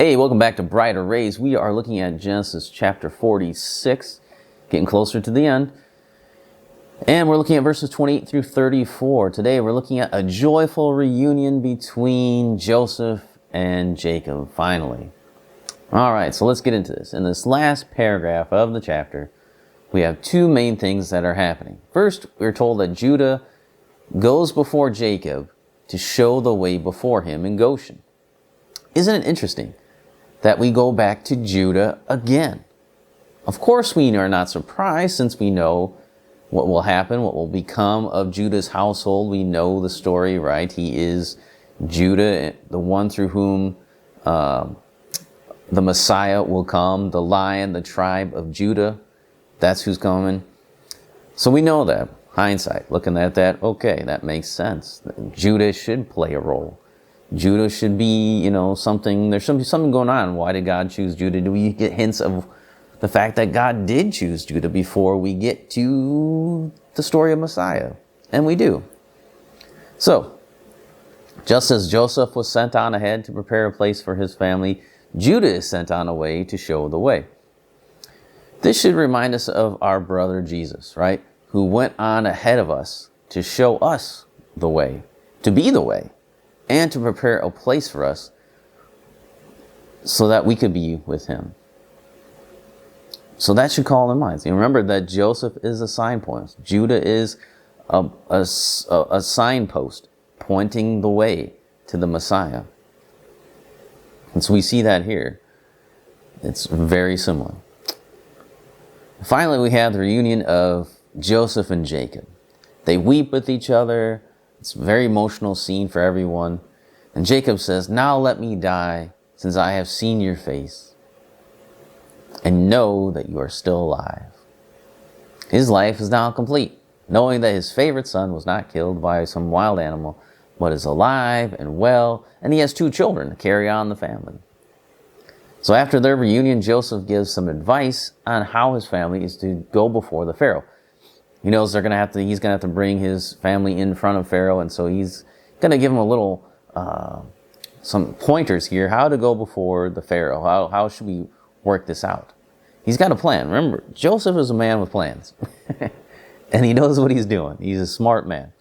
Hey, welcome back to Brighter Rays. We are looking at Genesis chapter 46, getting closer to the end. And we're looking at verses 28 through 34. Today we're looking at a joyful reunion between Joseph and Jacob, finally. All right, so let's get into this. In this last paragraph of the chapter, we have two main things that are happening. First, we're told that Judah goes before Jacob to show the way before him in Goshen. Isn't it interesting that we go back to Judah again? Of course, we are not surprised since we know what will happen, what will become of Judah's household. We know the story, right? He is Judah, the one through whom the Messiah will come, the Lion, the tribe of Judah. That's who's coming. So we know that. Hindsight, looking at that, okay, that makes sense. Judah should play a role. Judah should be, something, there should be something going on. Why did God choose Judah? Do we get hints of the fact that God did choose Judah before we get to the story of Messiah? And we do. So, just as Joseph was sent on ahead to prepare a place for his family, Judah is sent on away to show the way. This should remind us of our brother Jesus, right? Who went on ahead of us to show us the way, to be the way, and to prepare a place for us so that we could be with him. So that should call in mind. Remember that Joseph is a signpost. Judah is a signpost pointing the way to the Messiah. And so we see that here. It's very similar. Finally, we have the reunion of Joseph and Jacob. They weep with each other. It's a very emotional scene for everyone. And Jacob says, "Now let me die, since I have seen your face, and know that you are still alive." His life is now complete, knowing that his favorite son was not killed by some wild animal, but is alive and well, and he has two children to carry on the family. So after their reunion, Joseph gives some advice on how his family is to go before the Pharaoh. He knows he's going to have to bring his family in front of Pharaoh, and so he's going to give him a little, some pointers here, how to go before the Pharaoh. How should we work this out? He's got a plan. Remember, Joseph is a man with plans, and he knows what he's doing. He's a smart man.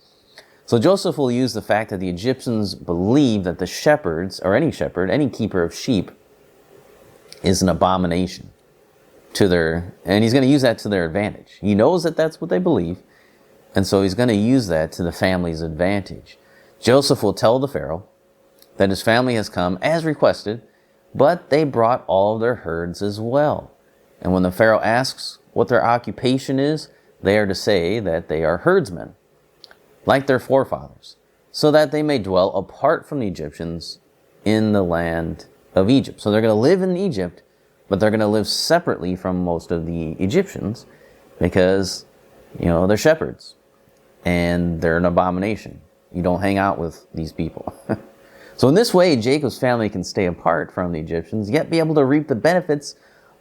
So Joseph will use the fact that the Egyptians believe that the shepherds, or any shepherd, any keeper of sheep, is an abomination and he's going to use that to their advantage. He knows that that's what they believe, and so he's going to use that to the family's advantage. Joseph will tell the Pharaoh that his family has come as requested, but they brought all of their herds as well. And when the Pharaoh asks what their occupation is, they are to say that they are herdsmen, like their forefathers, so that they may dwell apart from the Egyptians in the land of Egypt. So they're going to live in Egypt, but they're going to live separately from most of the Egyptians because, they're shepherds and they're an abomination. You don't hang out with these people. So in this way, Jacob's family can stay apart from the Egyptians, yet be able to reap the benefits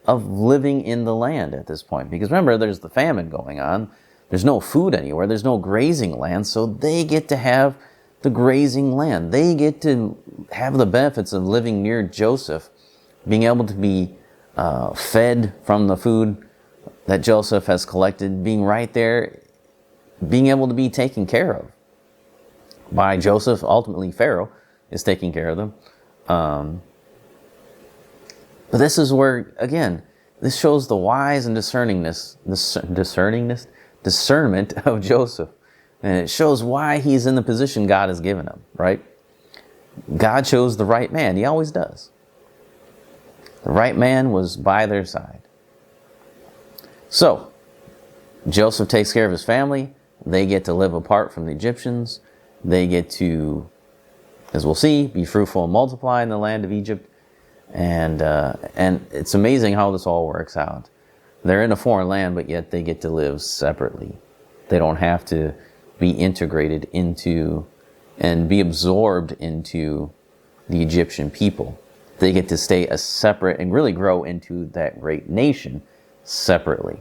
of living in the land at this point. Because remember, there's the famine going on. There's no food anywhere. There's no grazing land. So they get to have the grazing land. They get to have the benefits of living near Joseph, being able to be fed from the food that Joseph has collected, being right there, being able to be taken care of by Joseph. Ultimately, Pharaoh is taking care of them. But this is where, again, this shows the wise and discernement of Joseph. And it shows why he's in the position God has given him, right? God chose the right man. He always does. The right man was by their side. So, Joseph takes care of his family. They get to live apart from the Egyptians. They get to, as we'll see, be fruitful and multiply in the land of Egypt. And it's amazing how this all works out. They're in a foreign land, but yet they get to live separately. They don't have to be integrated into and be absorbed into the Egyptian people. They get to stay a separate and really grow into that great nation separately.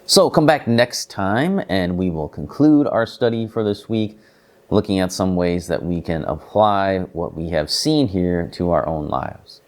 So come back next time and we will conclude our study for this week looking at some ways that we can apply what we have seen here to our own lives.